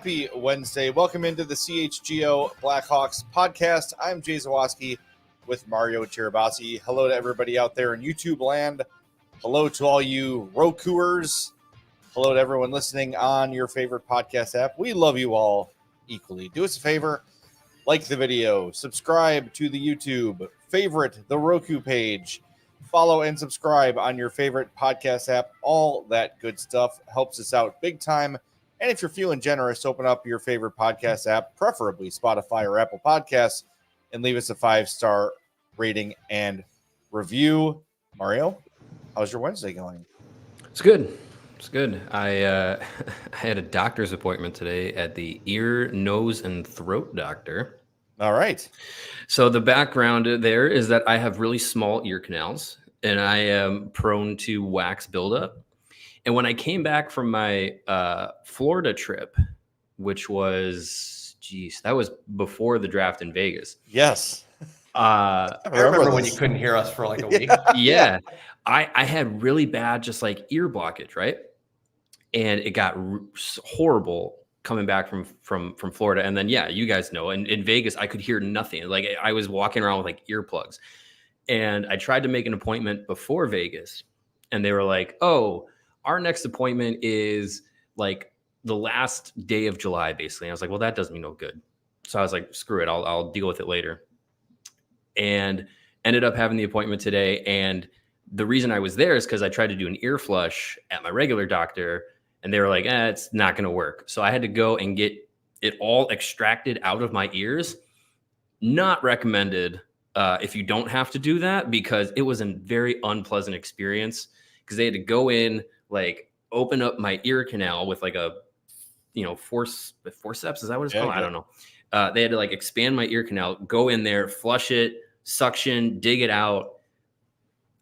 Happy Wednesday. Welcome into the CHGO Blackhawks Podcast. I'm Jay Zawaski with Mario Tirabassi. Hello to everybody out there in YouTube land. Hello to all you Rokuers. Hello to everyone listening on your favorite podcast app. We love you all equally. Do us a favor, like the video, subscribe to the YouTube, favorite the Roku page, follow and subscribe on your favorite podcast app. All that good stuff helps us out big time. And if you're feeling generous, open up your favorite podcast app, preferably Spotify or Apple Podcasts, and leave us a 5-star rating and review. Mario, how's your Wednesday going? It's good. It's good. I had a doctor's appointment today at the ear, nose, and throat doctor. All right. So the background there is that I have really small ear canals, and I am prone to wax buildup. And when I came back from my Florida trip, which was, that was before the draft in Vegas. Yes. I remember when you couldn't hear us for like a week. Yeah. I had really bad, just like ear blockage, right? And it got horrible coming back from Florida. And then, yeah, you guys know, in Vegas, I could hear nothing. Like I was walking around with like earplugs. And I tried to make an appointment before Vegas. And they were like, oh, our next appointment is like the last day of July, basically. And I was like, well, that does me no good. So I was like, screw it. I'll deal with it later. And ended up having the appointment today. And the reason I was there is because I tried to do an ear flush at my regular doctor. And they were like, it's not going to work. So I had to go and get it all extracted out of my ears. Not recommended if you don't have to do that, because it was a very unpleasant experience, because they had to go in, like open up my ear canal with like a, forceps. Is that what it's called? Yeah. I don't know. They had to like expand my ear canal, go in there, flush it, suction, dig it out.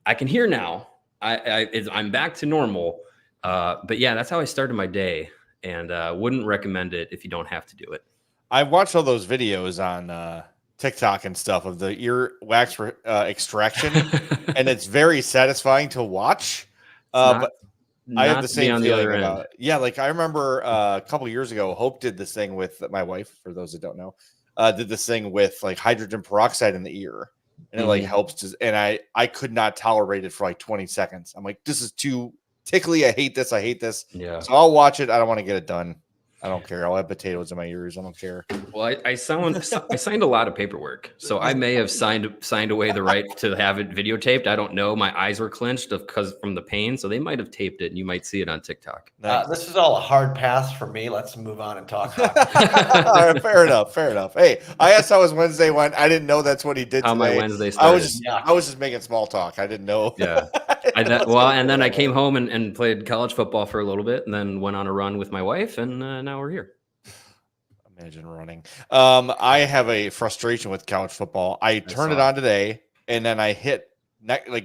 I can hear now. I'm back to normal. But yeah, that's how I started my day, and wouldn't recommend it if you don't have to do it. I've watched all those videos on TikTok and stuff of the ear wax extraction, and it's very satisfying to watch. But I have the same feeling about it. Yeah, like I remember a couple years ago, Hope did this thing with my wife, for those that don't know, did this thing with like hydrogen peroxide in the ear, and it like helps. And I could not tolerate it for like 20 seconds. I'm like, this is too tickly. I hate this. Yeah. So I'll watch it. I don't want to get it done. I don't care. I'll have potatoes in my ears. I don't care. Well, I signed a lot of paperwork, so I may have signed away the right to have it videotaped. I don't know. My eyes were clenched because from the pain, so they might have taped it, and you might see it on TikTok. This is all a hard pass for me. Let's move on and talk. All right, fair enough. Hey, I asked how his Wednesday went. I didn't know that's what he did. How today. my Wednesday started. I was just making small talk. I didn't know. Yeah. And then I came home and played college football for a little bit, and then went on a run with my wife, and now we're here. Imagine running. I have a frustration with college football. I turned it on today, and then I hit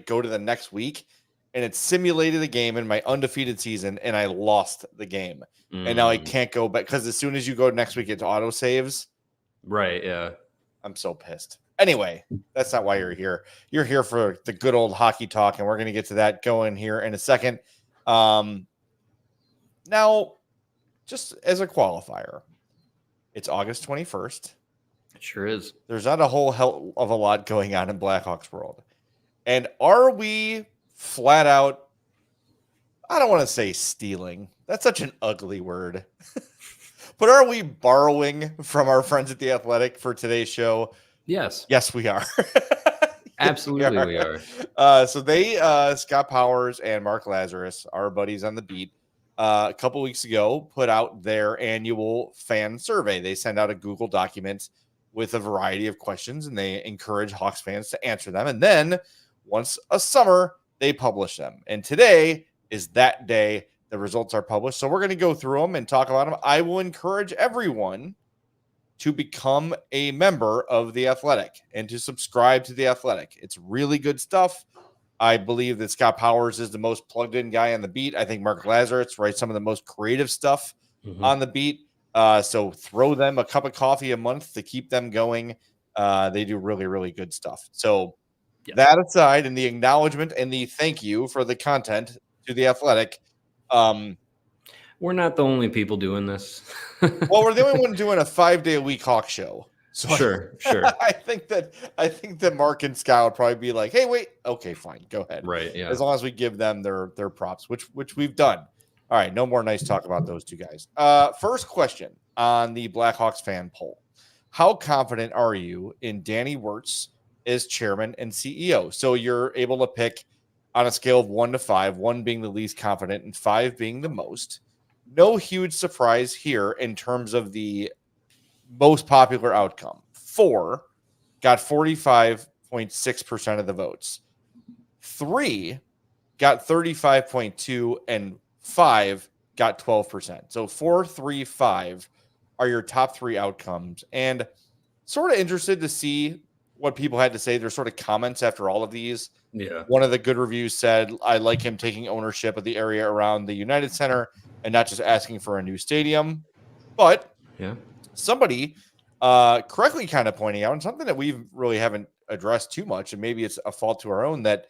go to the next week, and it simulated a game in my undefeated season, and I lost the game. And now I can't go back, because as soon as you go next week, it auto saves. Right. Yeah. I'm so pissed. Anyway, that's not why you're here. You're here for the good old hockey talk, and we're going to get to that going here in a second. Now, just as a qualifier, it's August 21st. It sure is. There's not a whole hell of a lot going on in Blackhawks world. And are we flat out, I don't want to say stealing. That's such an ugly word. But are we borrowing from our friends at The Athletic for today's show? Yes. Yes, we are. Absolutely, we are. So they, Scott Powers and Mark Lazarus, our buddies on the beat, a couple weeks ago, put out their annual fan survey. They send out a Google document with a variety of questions, and they encourage Hawks fans to answer them. And then once a summer, they publish them. And today is that day the results are published. So we're going to go through them and talk about them. I will encourage everyone to become a member of The Athletic and to subscribe to The Athletic. It's really good stuff. I believe that Scott Powers is the most plugged in guy on the beat. I think Mark Lazarus writes some of the most creative stuff on the beat. So throw them a cup of coffee a month to keep them going. They do really, really good stuff. So that aside, and the acknowledgement and the thank you for the content to The Athletic. We're not the only people doing this. Well, we're the only one doing a 5-day-a-week Hawk show. So Sure. I think that Mark and Scott would probably be like, "Hey, wait, okay, fine, go ahead." Right. Yeah. As long as we give them their props, which we've done. All right, no more nice talk about those two guys. First question on the Blackhawks fan poll: how confident are you in Danny Wirtz as chairman and CEO? So you're able to pick on a scale of 1 to 5, 1 being the least confident and 5 being the most. No huge surprise here in terms of the most popular outcome. 4 got 45.6% of the votes. 3 got 35.2, and 5 got 12%. So 4, 3, 5 are your top 3 outcomes. And sort of interested to see what people had to say. There's sort of comments after all of these. Yeah. One of the good reviews said, "I like him taking ownership of the area around the United Center and not just asking for a new stadium." But Yeah. somebody correctly kind of pointing out, and something that we really haven't addressed too much, and maybe it's a fault to our own, that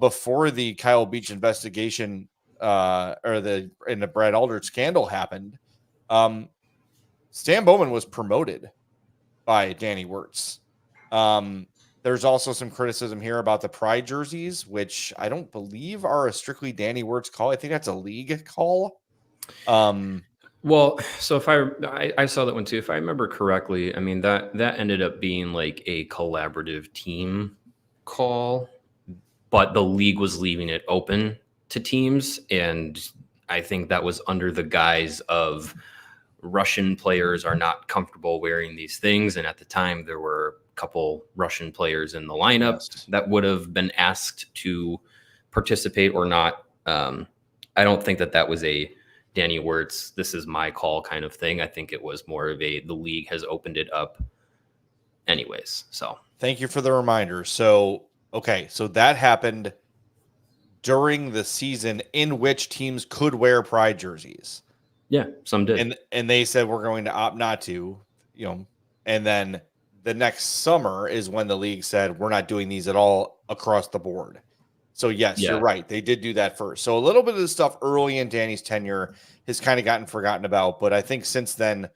before the Kyle Beach investigation or the Brad Aldrich scandal happened, Stan Bowman was promoted by Danny Wirtz. There's also some criticism here about the Pride jerseys, which I don't believe are a strictly Danny Wirtz call. I think that's a league call. Well, so if I saw that one too. If I remember correctly, I mean that ended up being like a collaborative team call, but the league was leaving it open to teams, and I think that was under the guise of Russian players are not comfortable wearing these things, and at the time there were a couple Russian players in the lineup that would have been asked to participate or not. I don't think that was a Danny Wirtz, this is my call kind of thing. I think it was more of the league has opened it up anyways. So thank you for the reminder. So, okay. So that happened during the season in which teams could wear Pride jerseys. Yeah, some did. And they said, we're going to opt not to, and then the next summer is when the league said, we're not doing these at all across the board. So yes, You're right. They did do that first. So a little bit of the stuff early in Danny's tenure has kind of gotten forgotten about, but I think since then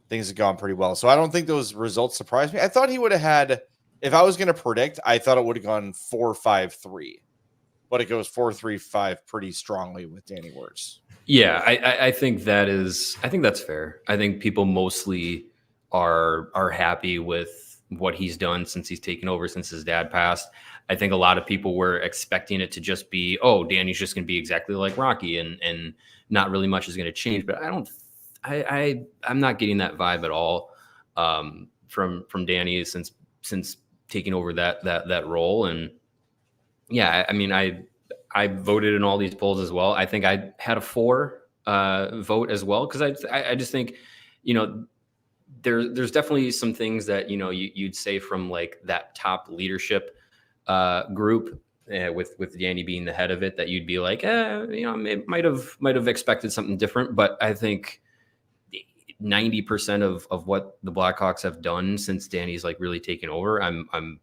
things have gone pretty well. So I don't think those results surprised me. I thought he would have had, if I was going to predict, I thought it would have gone 4-5-3, but it goes 4-3-5 pretty strongly with Danny Wirtz. Yeah, I think that's fair. I think people mostly are happy with what he's done since he's taken over, since his dad passed. I think a lot of people were expecting it to just be, oh, Danny's just going to be exactly like Rocky and not really much is going to change. But I'm not getting that vibe at all from Danny since taking over that role. And yeah, I mean, I voted in all these polls as well. I think I had a 4 vote as well, because I just think, there's definitely some things that you'd say from like that top leadership group with Danny being the head of it, that you'd be like, might have expected something different. But I think 90% of what the Blackhawks have done since Danny's like really taken over, I'm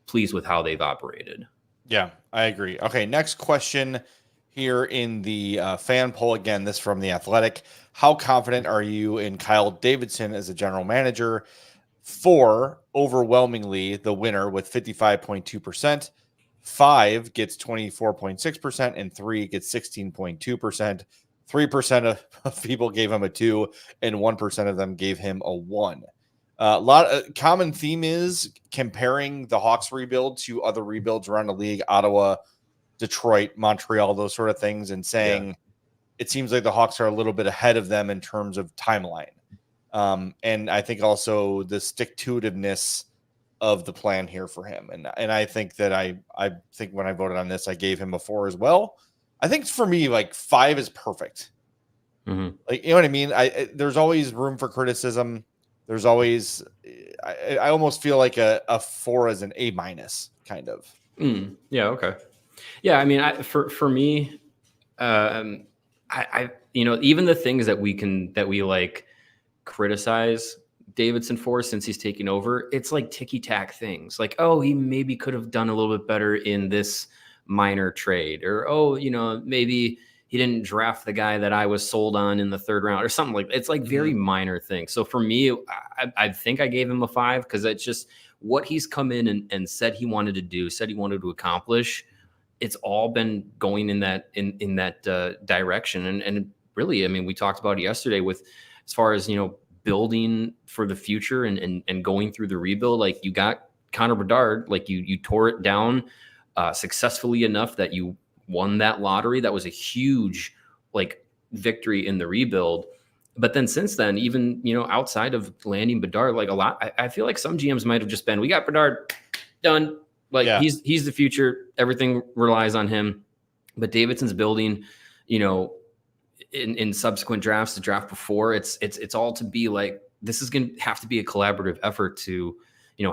pleased with how they've operated. Yeah, I agree. Okay, next question here in the fan poll. Again, this from The Athletic. How confident are you in Kyle Davidson as a general manager? 4, overwhelmingly the winner with 55.2%. 5 gets 24.6%, and 3 gets 16.2%. 3% of people gave him a 2, and 1% of them gave him a 1. Common theme is comparing the Hawks rebuild to other rebuilds around the league, Ottawa, Detroit, Montreal, those sort of things, and saying it seems like the Hawks are a little bit ahead of them in terms of timeline. And I think also the stick-to-itiveness of the plan here for him. And I think that I think when I voted on this, I gave him a 4 as well. I think for me, like 5 is perfect. Mm-hmm. Like, you know what I mean? There's always room for criticism. There's always, I almost feel like a 4 is an A- kind of. Yeah. Okay. Yeah. I mean, for me, I even the things that we like criticize Davidson for since he's taken over, it's like ticky-tack things. Like, oh, he maybe could have done a little bit better in this minor trade, or maybe he didn't draft the guy that I was sold on in the 3rd round or something like that. It's like very minor things. So for me, I think I gave him a 5 because it's just what he's come in and said he wanted to do, said he wanted to accomplish. It's all been going in that direction. And really, I mean, we talked about it yesterday with as far as, building for the future and going through the rebuild. Like, you got Connor Bedard, like you tore it down successfully enough that you won that lottery. That was a huge victory in the rebuild. But then since then, even, outside of landing Bedard, like a lot, I feel like some GMs might have just been, we got Bedard, done. Like he's the future. Everything relies on him. But Davidson's building, in subsequent drafts, the draft before, it's all to be like, this is going to have to be a collaborative effort to,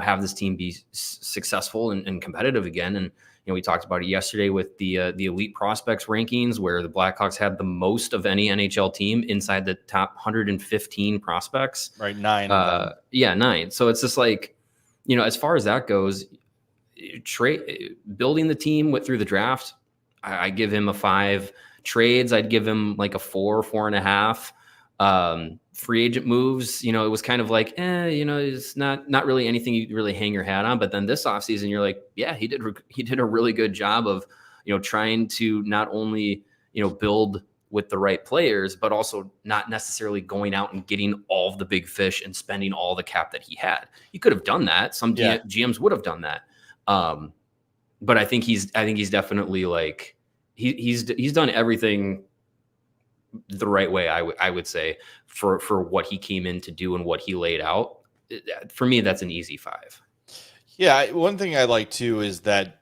have this team be successful and competitive again. And, we talked about it yesterday with the elite prospects rankings, where the Blackhawks had the most of any NHL team inside the top 115 prospects. Right. 9. 9. So it's just like, as far as that goes, building the team through the draft, I give him a 5. Trades, I'd give him like a 4, 4.5. Free agent moves, it was kind of like, it's not really anything you really hang your hat on. But then this offseason, you're like, yeah, he did a really good job of, trying to not only, build with the right players, but also not necessarily going out and getting all of the big fish and spending all the cap that he had. He could have done that. Some GMs would have done that. But I think he's definitely like, he's done everything the right way, I would say, for what he came in to do and what he laid out. For me, that's an easy 5. Yeah, one thing I like too is that,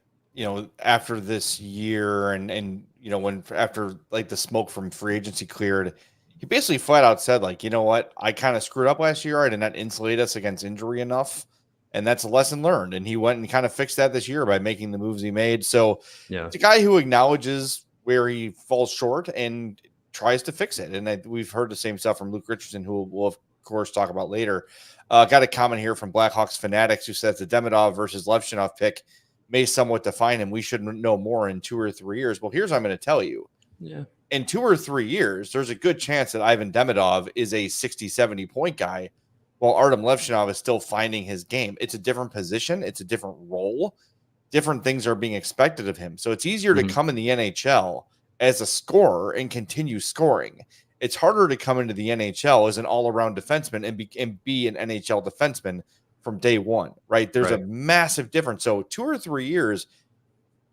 after this year and after like the smoke from free agency cleared, he basically flat out said, like, you know what, I kind of screwed up last year. I did not insulate us against injury enough. And that's a lesson learned. And he went and kind of fixed that this year by making the moves he made. So it's a guy who acknowledges where he falls short and tries to fix it. And we've heard the same stuff from Luke Richardson, who we'll of course talk about later. Got a comment here from Blackhawks Fanatics who says the Demidov versus Levshunov pick may somewhat define him. We should know more in 2 or 3 years. Well, here's what I'm going to tell you. Yeah. In 2 or 3 years, there's a good chance that Ivan Demidov is a 60, 70 point guy, while Artem Levshunov is still finding his game. It's a different position. It's a different role. Different things are being expected of him. So it's easier to come in the NHL as a scorer and continue scoring. It's harder to come into the NHL as an all-around defenseman and be an NHL defenseman from day one, right? There's a massive difference. So 2 or 3 years,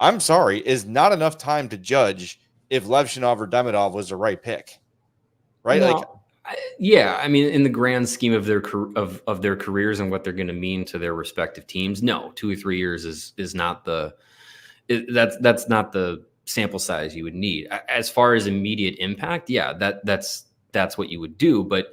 I'm sorry, is not enough time to judge if Levshunov or Demidov was the right pick, right? No. I mean, in the grand scheme of their careers and what they're going to mean to their respective teams, no, 2 or 3 years is not that's not the sample size you would need. As far as immediate impact, that's what you would do. But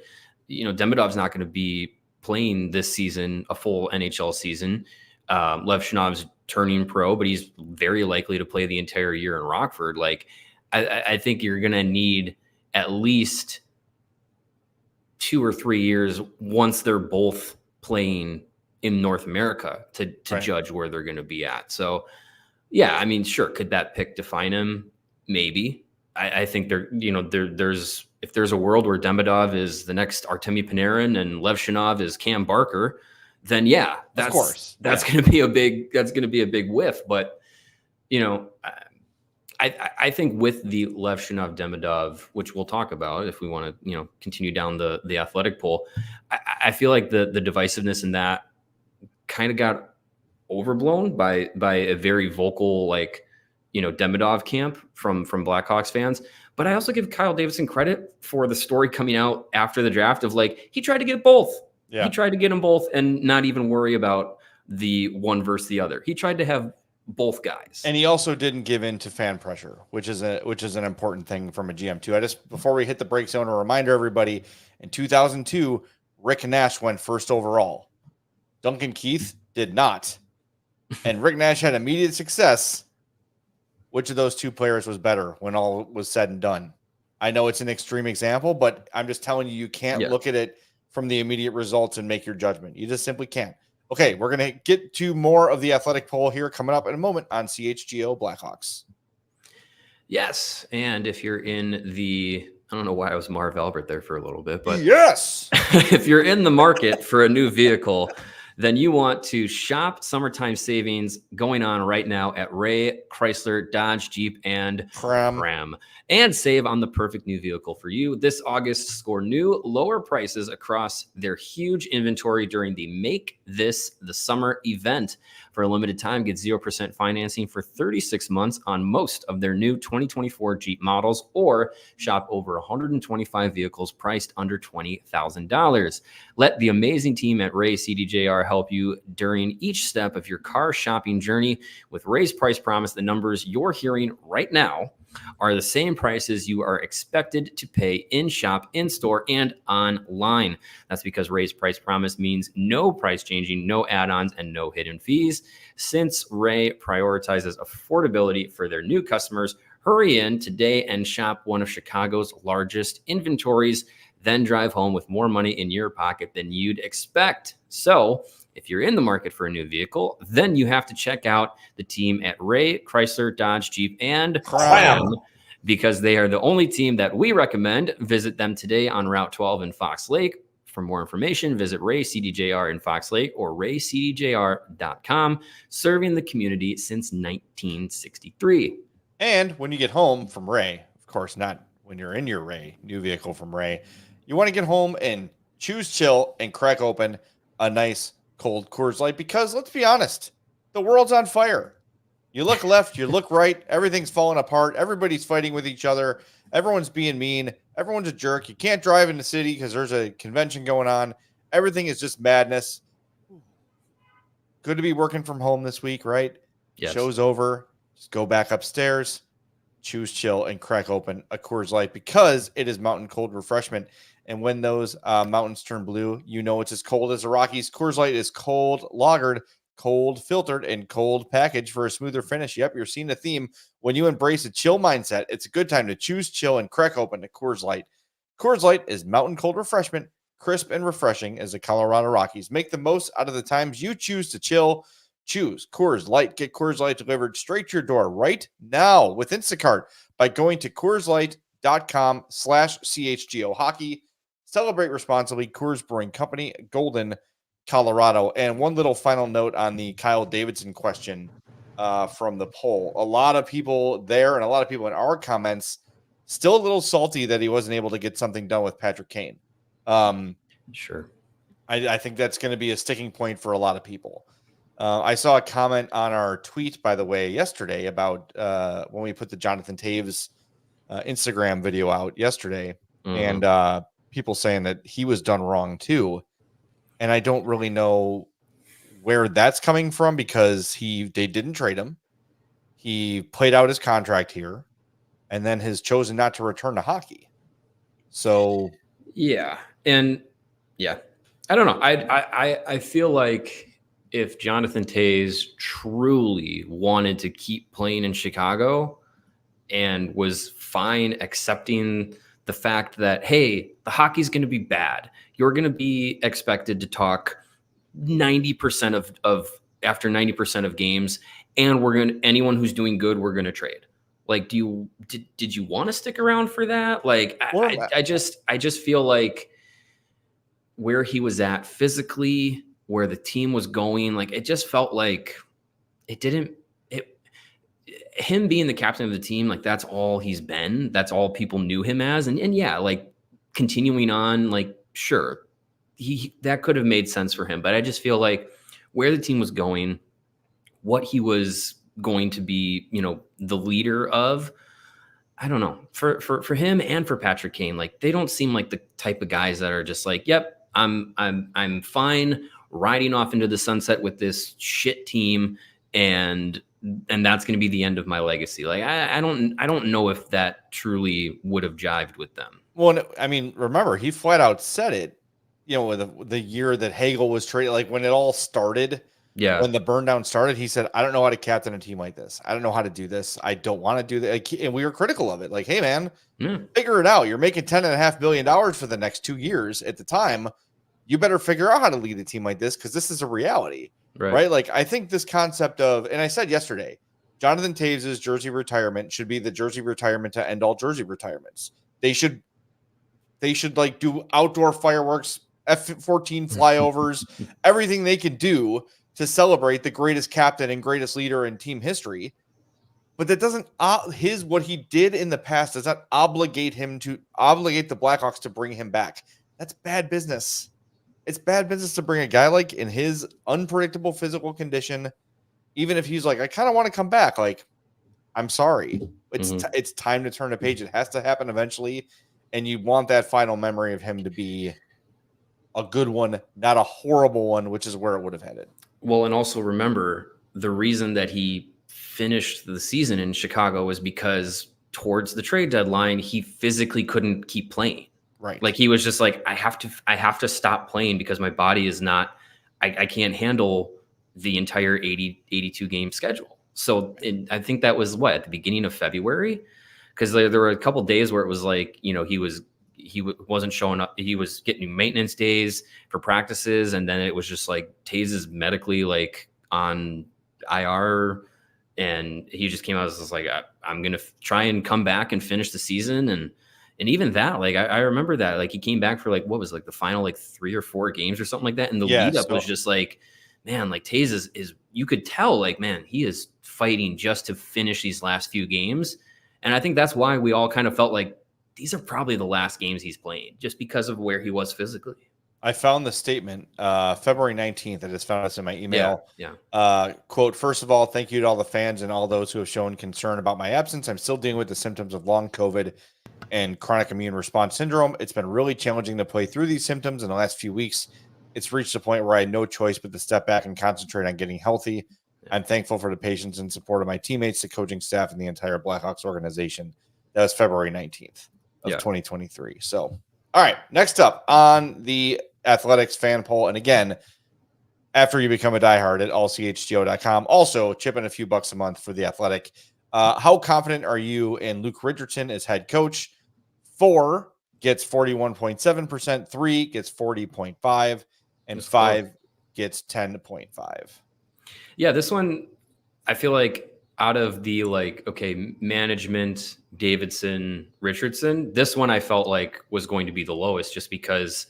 Demidov's not going to be playing this season a full NHL season. Levshunov's turning pro, but he's very likely to play the entire year in Rockford. Like, I think you're going to need at least 2 or 3 years once they're both playing in North America to judge where they're going to be at. So, yeah, I mean, sure, could that pick define him? Maybe. I think there's if there's a world where Demidov is the next Artemi Panarin and Levshunov is Cam Barker, then that's going to be a big whiff. But I think with the Levshunov Demidov, which we'll talk about if we want to continue down the athletic poll, I feel like the divisiveness in that kind of got overblown by a very vocal Demidov camp from Blackhawks fans. But I also give Kyle Davidson credit for the story coming out after the draft of he tried to get both. Yeah. He tried to get them both and not even worry about the one versus the other. He tried to have both guys. And he also didn't give in to fan pressure, which is an important thing from a GM too. Before we hit the break zone, a reminder, everybody, in 2002, Rick Nash went first overall. Duncan Keith did not. And Rick Nash had immediate success. Which of those two players was better when all was said and done? I know it's an extreme example, but I'm just telling you can't look at it from the immediate results and make your judgment. You just simply can't. Okay, we're going to get to more of the athletic poll here coming up in a moment on CHGO Blackhawks. Yes. And if you're in the, I don't know why I was Marv Albert there for a little bit, but yes, if you're in the market for a new vehicle, then you want to shop summertime savings going on right now at Ray Chrysler, Dodge, Jeep, and Ram, and save on the perfect new vehicle for you. This August, score new lower prices across their huge inventory during the Make This the Summer event. For a limited time, get 0% financing for 36 months on most of their new 2024 Jeep models, or shop over 125 vehicles priced under $20,000. Let the amazing team at Ray CDJR help you during each step of your car shopping journey. With Ray's Price Promise, the numbers you're hearing right now are the same prices you are expected to pay in shop, in store, and online. That's because Ray's Price Promise means no price changing, no add-ons, and no hidden fees. Since Ray prioritizes affordability for their new customers, hurry in today and shop one of Chicago's largest inventories, then drive home with more money in your pocket than you'd expect. So if you're in the market for a new vehicle, then you have to check out the team at Ray Chrysler, Dodge, Jeep, and Ram, because they are the only team that we recommend. Visit them today on Route 12 in Fox Lake. For more information, visit Ray CDJR in Fox Lake or raycdjr.com, serving the community since 1963. And when you get home from Ray, of course, not when you're in your Ray new vehicle from Ray, you want to get home and choose chill and crack open a nice cold Coors Light, because let's be honest, the world's on fire. You look left, you look right, everything's falling apart. Everybody's fighting with each other. Everyone's being mean. Everyone's a jerk. You can't drive in the city because there's a convention going on. Everything is just madness. Good to be working from home this week, right? Yes. Show's over. Just go back upstairs, choose chill, and crack open a Coors Light, because it is mountain cold refreshment. And when those mountains turn blue, you know it's as cold as the Rockies. Coors Light is cold lagered, cold filtered, and cold packaged for a smoother finish. Yep, you're seeing a theme. When you embrace a chill mindset, it's a good time to choose chill and crack open a Coors Light. Coors Light is mountain cold refreshment, crisp and refreshing as the Colorado Rockies. Make the most out of the times you choose to chill. Choose Coors Light. Get Coors Light delivered straight to your door right now with Instacart by going to CoorsLight.com/CHGO Hockey. Celebrate responsibly. Coors Brewing Company, Golden, Colorado. And one little final note on the Kyle Davidson question from the poll. A lot of people there and a lot of people in our comments still a little salty that he wasn't able to get something done with Patrick Kane. Sure. I think that's going to be a sticking point for a lot of people. I saw a comment on our tweet, by the way, yesterday about when we put the Jonathan Toews Instagram video out yesterday, and people saying that he was done wrong too. And I don't really know where that's coming from, because they didn't trade him. He played out his contract here and then has chosen not to return to hockey. So yeah. And yeah, I don't know. I feel like if Jonathan Toews truly wanted to keep playing in Chicago and was fine accepting the fact that, hey, the hockey's going to be bad, you're going to be expected to talk 90% of after 90% of games, and anyone who's doing good, we're going to trade. Like, did you want to stick around for that? Like, I just feel like where he was at physically, where the team was going, like, it just felt like him being the captain of the team, like, that's all he's been. That's all people knew him as. And yeah, like, continuing on, like, sure, that could have made sense for him. But I just feel like where the team was going, what he was going to be, the leader of, I don't know, for him and for Patrick Kane, like, they don't seem like the type of guys that are just like, yep, I'm fine riding off into the sunset with this shit team, and that's going to be the end of my legacy. Like, I don't know if that truly would have jived with them. Well, I mean, remember, he flat out said it, with the year that Hagel was traded, like when it all started. Yeah. When the burn down started, he said, I don't know how to captain a team like this. I don't know how to do this. I don't want to do that. And we were critical of it. Like, hey, man, figure it out. You're making $10.5 million for the next 2 years at the time. You better figure out how to lead a team like this, because this is a reality, right? Like, I think this concept of, and I said yesterday, Jonathan Toews' jersey retirement should be the jersey retirement to end all jersey retirements. They should like do outdoor fireworks, F-14 flyovers, everything they can do to celebrate the greatest captain and greatest leader in team history. But that doesn't what he did in the past does not obligate the Blackhawks to bring him back. That's bad business. It's bad business to bring a guy like in his unpredictable physical condition, even if he's like, I kind of want to come back. Like, I'm sorry. It's time to turn a page. It has to happen eventually. And you want that final memory of him to be a good one, not a horrible one, which is where it would have headed. Well, and also remember, the reason that he finished the season in Chicago was because towards the trade deadline, he physically couldn't keep playing. Right. Like he was just like, I have to stop playing because my body is not, I can't handle the entire 82 game schedule. So I think that was at the beginning of February, because there were a couple of days where it was like, he wasn't showing up. He was getting maintenance days for practices. And then it was just like Toews is medically like on IR. And he just came out as like, I'm going to try and come back and finish the season. And even that, like, I remember that, like, he came back for like, what was like the final, like 3 or 4 games or something like that. And the lead up was just like, man, like Toews is, you could tell like, man, he is fighting just to finish these last few games. And I think that's why we all kind of felt like these are probably the last games he's playing, just because of where he was physically. I found the statement February 19th. I just found this in my email. Yeah. Quote, first of all, thank you to all the fans and all those who have shown concern about my absence. I'm still dealing with the symptoms of long COVID and chronic immune response syndrome. It's been really challenging to play through these symptoms in the last few weeks. It's reached a point where I had no choice but to step back and concentrate on getting healthy. I'm thankful for the patience and support of my teammates, the coaching staff, and the entire Blackhawks organization. That was February 19th of 2023. So, all right, next up on the Athletics fan poll. And again, after you become a diehard at allchgo.com, also chip in a few bucks a month for the Athletic. How confident are you in Luke Richardson as head coach? 4 gets 41.7%, 3 gets 40.5%, and 5 gets 10.5%. Yeah, this one, I feel like out of the management, Davidson, Richardson, this one I felt like was going to be the lowest, just because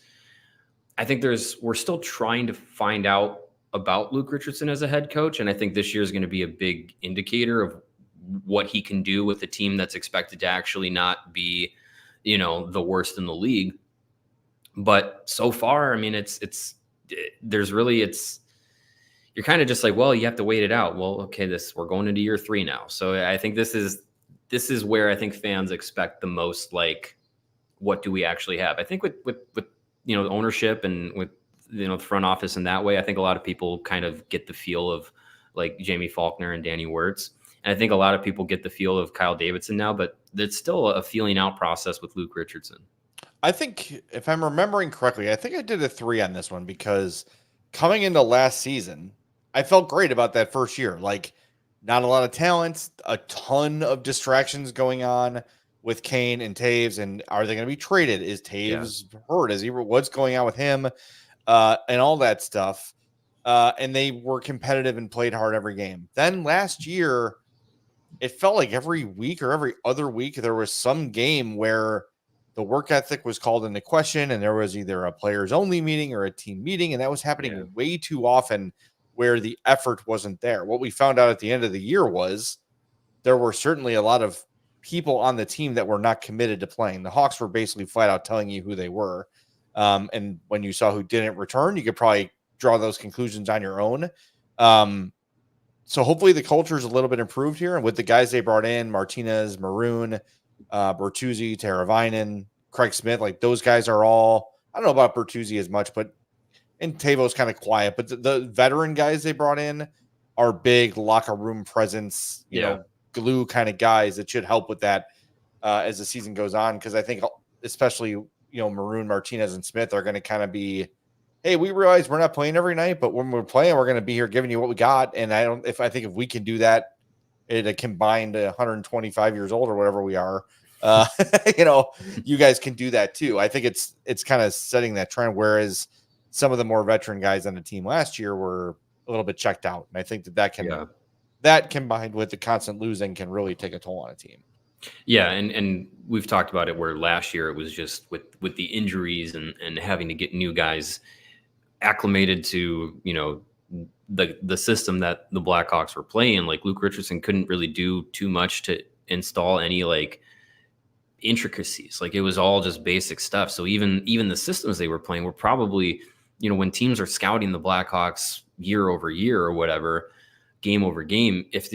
I think we're still trying to find out about Luke Richardson as a head coach. And I think this year is going to be a big indicator of what he can do with a team that's expected to actually not be, the worst in the league. But so far, I mean, you're kind of just like, well, you have to wait it out. Well, okay, we're going into year 3 now. So I think this is where I think fans expect the most, like, what do we actually have? I think with the ownership and with, the front office in that way, I think a lot of people kind of get the feel of like Jamie Faulkner and Danny Wirtz. And I think a lot of people get the feel of Kyle Davidson now, but it's still a feeling out process with Luke Richardson. I think if I'm remembering correctly, I think I did a 3 on this one, because coming into last season, I felt great about that first year. Like, not a lot of talent, a ton of distractions going on with Kane and Toews. And are they going to be traded? Is Toews hurt? What's going on with him? And all that stuff. And they were competitive and played hard every game. Then last year, it felt like every week or every other week, there was some game where the work ethic was called into question, and there was either a players only meeting or a team meeting. And that was happening way too often, where the effort wasn't there. What we found out at the end of the year was there were certainly a lot of people on the team that were not committed to playing. The Hawks were basically flat out telling you who they were. And when you saw who didn't return, you could probably draw those conclusions on your own. So hopefully the culture is a little bit improved here. And with the guys they brought in, Martinez, Maroon, Bertuzzi, Teravainen, Craig Smith, like those guys are all, I don't know about Bertuzzi as much, and Tavo's kind of quiet, but the veteran guys they brought in are big locker room presence, you know, glue kind of guys that should help with that as the season goes on. Cause I think especially, Maroon, Martinez, and Smith are going to kind of be, hey, we realize we're not playing every night, but when we're playing, we're going to be here giving you what we got. And I think if we can do that at a combined 125 years old or whatever we are, you guys can do that too. I think it's kind of setting that trend. Whereas some of the more veteran guys on the team last year were a little bit checked out. And I think that can that combined with the constant losing can really take a toll on a team. Yeah, and we've talked about it where last year it was just with the injuries and having to get new guys acclimated to, the system that the Blackhawks were playing. Like Luke Richardson couldn't really do too much to install any like intricacies. Like it was all just basic stuff. So even the systems they were playing were probably, when teams are scouting the Blackhawks year over year or whatever, game over game, if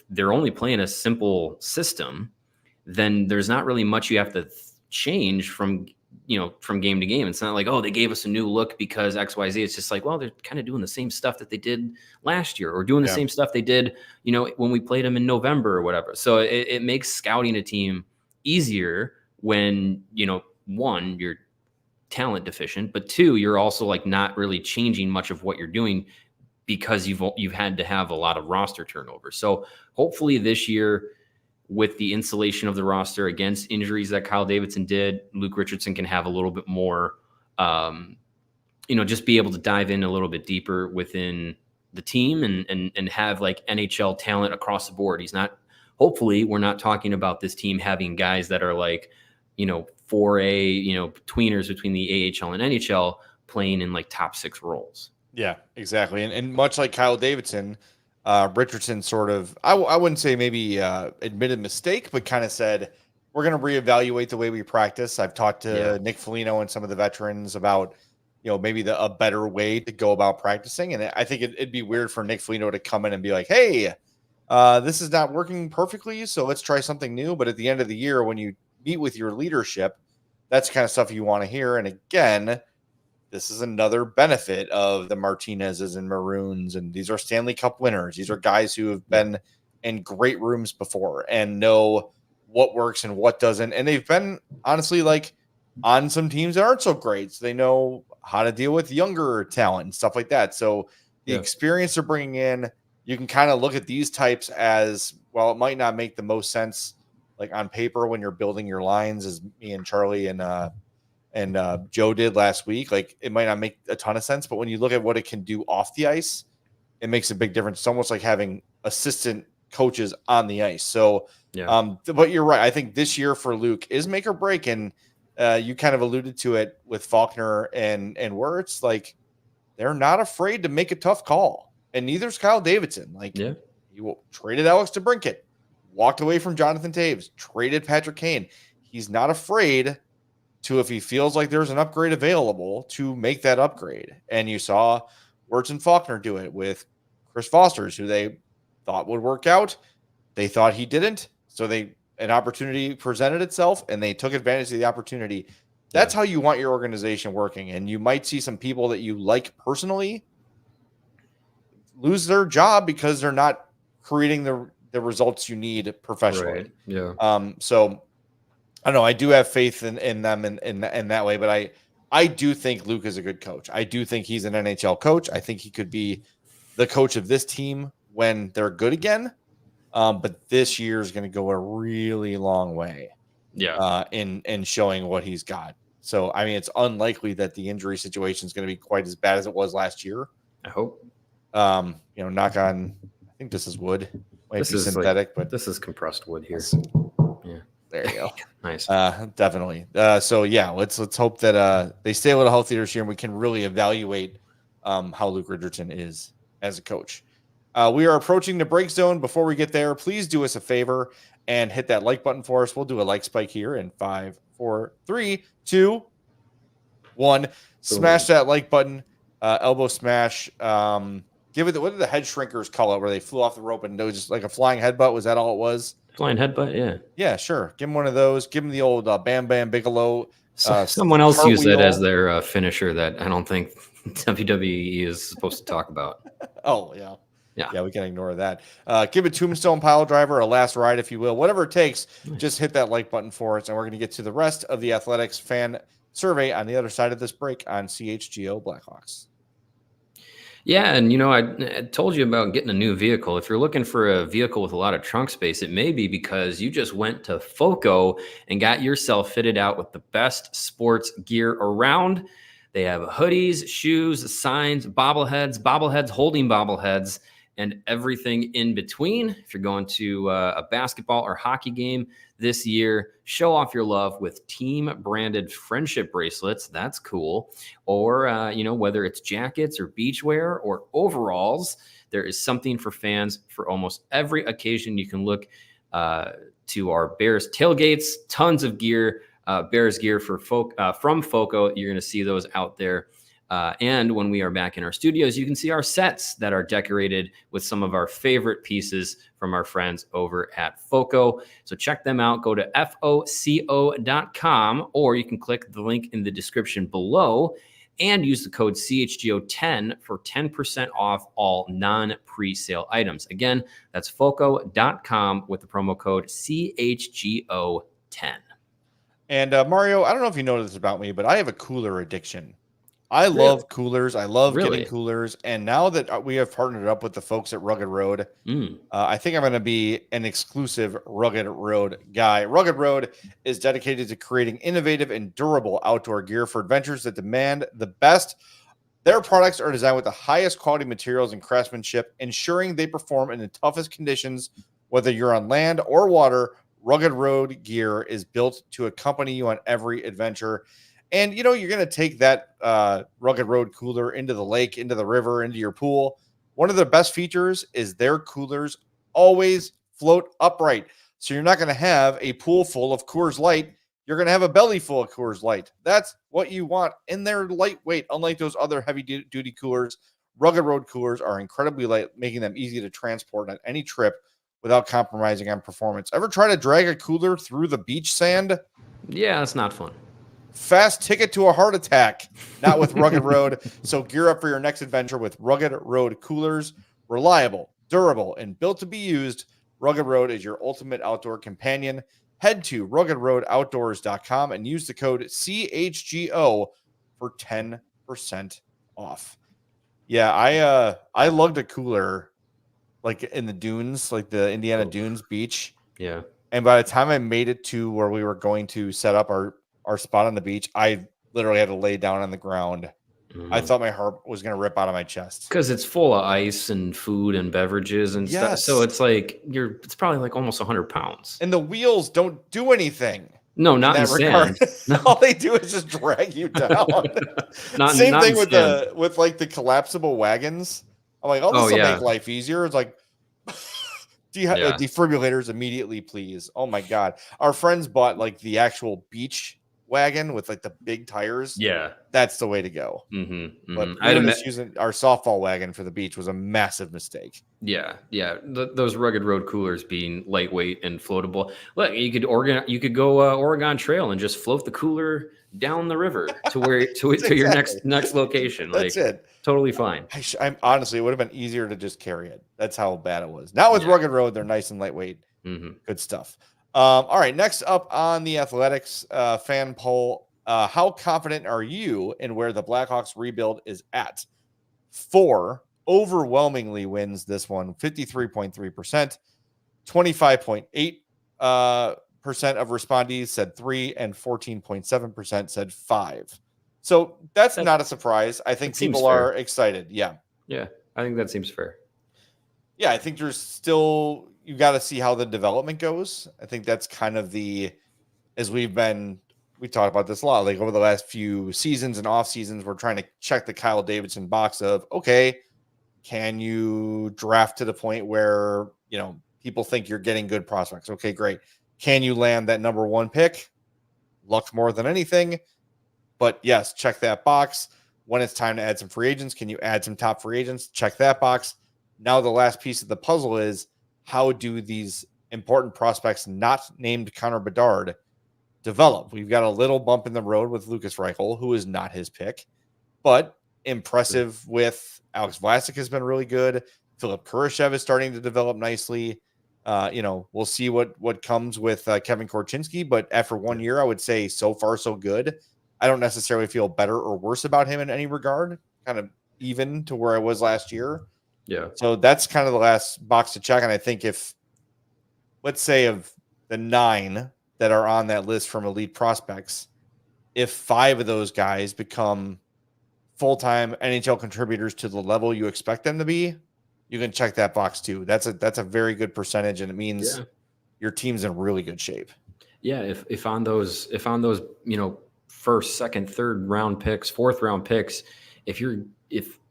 they're only playing a simple system, then there's not really much you have to change from game to game. It's not like, oh, they gave us a new look because XYZ. It's just like, well, they're kind of doing the same stuff that they did last year or doing the same stuff they did, when we played them in November or whatever. So it makes scouting a team easier when, one, you're talent deficient, but two, you're also like not really changing much of what you're doing because you've had to have a lot of roster turnover. So hopefully this year, with the insulation of the roster against injuries that Kyle Davidson did, Luke Richardson can have a little bit more, just be able to dive in a little bit deeper within the team and have like NHL talent across the board. Hopefully we're not talking about this team having guys that are like, 4A, tweeners between the AHL and NHL playing in like top 6 roles. Yeah, exactly. And much like Kyle Davidson, Richardson sort of, I wouldn't say maybe admitted mistake, but kind of said, we're going to reevaluate the way we practice. I've talked to Nick Foligno and some of the veterans about, maybe a better way to go about practicing. And I think it'd be weird for Nick Foligno to come in and be like, hey, this is not working perfectly, so let's try something new. But at the end of the year, when you meet with your leadership, that's the kind of stuff you want to hear. And again, this is another benefit of the Martinezes and Maroons. And these are Stanley Cup winners. These are guys who have been in great rooms before and know what works and what doesn't. And they've been honestly like on some teams that aren't so great. So they know how to deal with younger talent and stuff like that. So the experience they're bringing in, you can kind of look at these types as, well, it might not make the most sense like on paper when you're building your lines, as me and Charlie and Joe did last week. Like it might not make a ton of sense, but when you look at what it can do off the ice, it makes a big difference. It's almost like having assistant coaches on the ice. So, but you're right. I think this year for Luke is make or break. And you kind of alluded to it with Faulkner and Wirtz. Like they're not afraid to make a tough call, and neither's Kyle Davidson. Like you traded Alex DeBrincat, walked away from Jonathan Toews, traded Patrick Kane. He's not afraid to, if he feels like there's an upgrade available, to make that upgrade. And you saw Wirtz and Faulkner do it with Chris Foster's, who they thought would work out. They thought he didn't. So an opportunity presented itself and they took advantage of the opportunity. That's how you want your organization working. And you might see some people that you like personally lose their job because they're not creating the results you need professionally. Right. Yeah. So I don't know. I do have faith in them in that way, but I do think Luke is a good coach. I do think he's an NHL coach. I think he could be the coach of this team when they're good again. But this year is going to go a really long way. In showing what he's got. So, I mean, it's unlikely that the injury situation is going to be quite as bad as it was last year. I hope. Knock on, I think this is wood. Might be synthetic, but this is compressed wood here. Yeah. There you go. Nice. Definitely. So yeah, let's hope that they stay a little healthier this year and we can really evaluate how Luke Richardson is as a coach. We are approaching the break zone. Before we get there, please do us a favor and hit that like button for us. We'll do a like spike here in 5, 4, 3, 2, 1. Smash that like button, elbow smash. Give it what did the head shrinkers call it, where they flew off the rope and it was just like a flying headbutt? Was that all it was? Flying headbutt, yeah. Yeah, sure. Give him one of those. Give him the old Bam Bam Bigelow. Someone else used it as their finisher that I don't think WWE is supposed to talk about. Oh, yeah. Yeah, we can ignore that. Give a tombstone pile driver, a last ride, if you will. Whatever it takes, just hit that like button for us, and we're going to get to the rest of the Athletics fan survey on the other side of this break on CHGO Blackhawks. Yeah, and I told you about getting a new vehicle. If you're looking for a vehicle with a lot of trunk space, it may be because you just went to FOCO and got yourself fitted out with the best sports gear around. They have hoodies, shoes, signs, bobbleheads holding bobbleheads. and everything in between. If you're going to a basketball or hockey game this year, show off your love with team-branded friendship bracelets. That's cool. Or, whether it's jackets or beachwear or overalls, there is something for fans for almost every occasion. You can look to our Bears tailgates, tons of gear, Bears gear from Foco. You're going to see those out there. And when we are back in our studios, you can see our sets that are decorated with some of our favorite pieces from our friends over at Foco. So check them out. Go to foco.com, or you can click the link in the description below and use the code CHGO10 for 10% off all non-presale items. Again, that's foco.com with the promo code CHGO10. And Mario, I don't know if you know this about me, but I have a cooler addiction. I love coolers. I love getting coolers. And now that we have partnered up with the folks at Rugged Road, I think I'm going to be an exclusive Rugged Road guy. Rugged Road is dedicated to creating innovative and durable outdoor gear for adventures that demand the best. Their products are designed with the highest quality materials and craftsmanship, ensuring they perform in the toughest conditions, whether you're on land or water. Rugged Road gear is built to accompany you on every adventure. And, you're going to take that Rugged Road cooler into the lake, into the river, into your pool. One of the best features is their coolers always float upright. So you're not going to have a pool full of Coors Light. You're going to have a belly full of Coors Light. That's what you want. And they're lightweight. Unlike those other heavy-duty coolers, Rugged Road coolers are incredibly light, making them easy to transport on any trip without compromising on performance. Ever try to drag a cooler through the beach sand? Yeah, it's not fun. Fast ticket to a heart attack, not with Rugged Road. So gear up for your next adventure with Rugged Road coolers. Reliable, durable, and built to be used, Rugged Road is your ultimate outdoor companion. Head to ruggedroadoutdoors.com and use the code CHGO for 10% off. Yeah, I lugged a cooler like in the dunes, like the Indiana Dunes beach. Yeah. And by the time I made it to where we were going to set up our spot on the beach, I literally had to lay down on the ground. I thought my heart was going to rip out of my chest. Because it's full of ice and food and beverages and stuff. So it's like it's probably like almost 100 pounds. And the wheels don't do anything. No, not in sand. No. All they do is just drag you down. Same thing with the collapsible wagons. I'm like, this will make life easier. It's like defibrillators immediately, please. Oh my God. Our friends bought like the actual beach wagon with like the big tires. Yeah. That's the way to go. But just using our softball wagon for the beach was a massive mistake. Yeah. Yeah. Those Rugged Road coolers being lightweight and floatable. Look, you could go Oregon Trail and just float the cooler down the river to your next location. That's it. Totally fine. I'm honestly, it would have been easier to just carry it. That's how bad it was. Not with Rugged Road. They're nice and lightweight. Good stuff. All right. Next up on the Athletics fan poll, how confident are you in where the Blackhawks rebuild is at? 4 overwhelmingly wins this one, 53.3%. 25.8% of respondees said 3, and 14.7% said 5. So that's not a surprise. I think people are excited. Yeah. Yeah. I think that seems fair. Yeah. I think there's still, you got to see how the development goes. I think that's kind of we talked about this a lot, like over the last few seasons and off seasons, we're trying to check the Kyle Davidson box of, okay, can you draft to the point where, people think you're getting good prospects? Okay, great. Can you land that number 1 pick? Luck more than anything. But yes, check that box. When it's time to add some free agents, can you add some top free agents? Check that box. Now the last piece of the puzzle is, how do these important prospects not named Connor Bedard develop? We've got a little bump in the road with Lucas Reichel, who is not his pick, but impressive with Alex Vlasic has been really good. Philip Kurashev is starting to develop nicely. We'll see what comes with Kevin Korchinski, but after 1 year, I would say so far so good. I don't necessarily feel better or worse about him in any regard, kind of even to where I was last year. Yeah. So that's kind of the last box to check. And I think if, let's say, of the 9 that are on that list from elite prospects, if 5 of those guys become full-time NHL contributors to the level you expect them to be, Yeah. you can check that box too. That's a very good percentage, and it means your team's in really good shape. Yeah, if on those first, second, third round picks, fourth round picks, if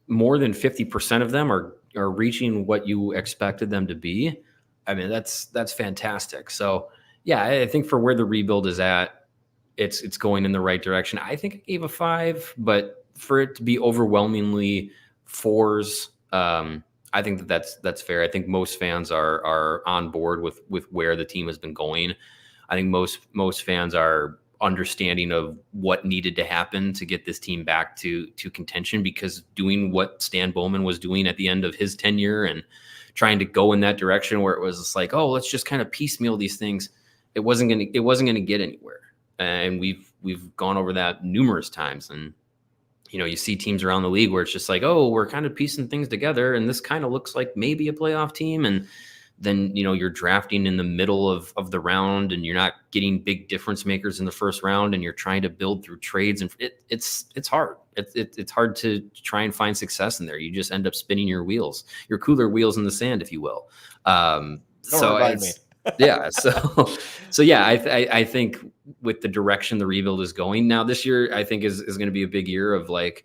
more than 50% of them are reaching what you expected them to be, I mean that's fantastic. So yeah, I think for where the rebuild is at, it's going in the right direction. I think I gave a 5, but for it to be overwhelmingly 4s, I think that's fair. I think most fans are on board with where the team has been going. I think most fans are understanding of what needed to happen to get this team back to contention, because doing what Stan Bowman was doing at the end of his tenure and trying to go in that direction where it was just like, oh, let's just kind of piecemeal these things, it wasn't going to get anywhere. And we've gone over that numerous times. And you see teams around the league where it's just like, oh, we're kind of piecing things together, and this kind of looks like maybe a playoff team, and then you're drafting in the middle of the round, and you're not getting big difference makers in the first round, and you're trying to build through trades, and it's hard. It's hard to try and find success in there. You just end up spinning your cooler wheels in the sand, if you will. Yeah. So yeah, I think with the direction the rebuild is going now this year, I think is going to be a big year of like,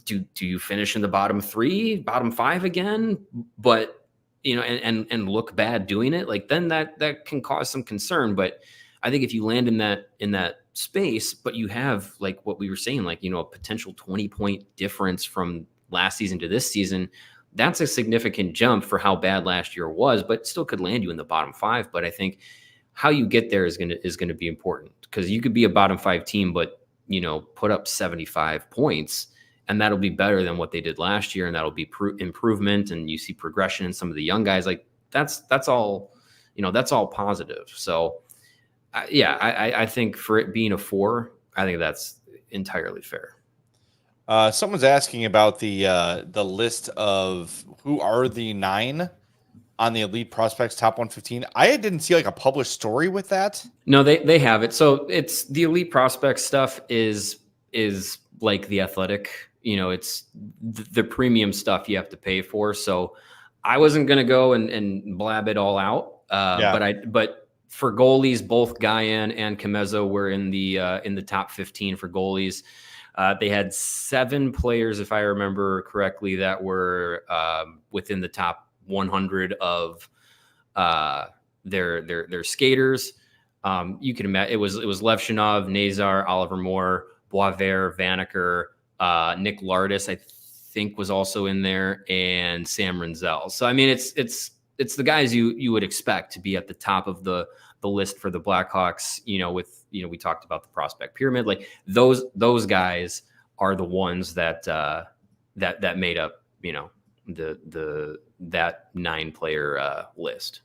do you finish in the bottom 3, bottom 5 again? But and look bad doing it, like then that can cause some concern. But I think if you land in that space, but you have like what we were saying, like, a potential 20-point difference from last season to this season, that's a significant jump for how bad last year was, but still could land you in the bottom 5. But I think how you get there is going to be important, because you could be a bottom 5 team, but put up 75 points, and that'll be better than what they did last year, and that'll be improvement, and you see progression in some of the young guys. Like that's all, that's all positive. So I think for it being a 4, I think that's entirely fair. Someone's asking about the list of who are the 9 on the Elite Prospects Top 115. I didn't see like a published story with that. No, they have it. So it's the Elite Prospects stuff is like the Athletic. It's the premium stuff you have to pay for. So I wasn't going to go and blab it all out. But for goalies, both Guyan and Kameza were in the top 15 for goalies. They had 7 players, if I remember correctly, that were within the top 100 of their skaters. You can imagine it was Levshunov, Nazar, Oliver Moore, Boisvert, Vanacker, Nick Lardis, I think, was also in there, and Sam Renzel. So I mean, it's the guys you would expect to be at the top of the list for the Blackhawks. We talked about the prospect pyramid. Like those guys are the ones that made up that 9-player list.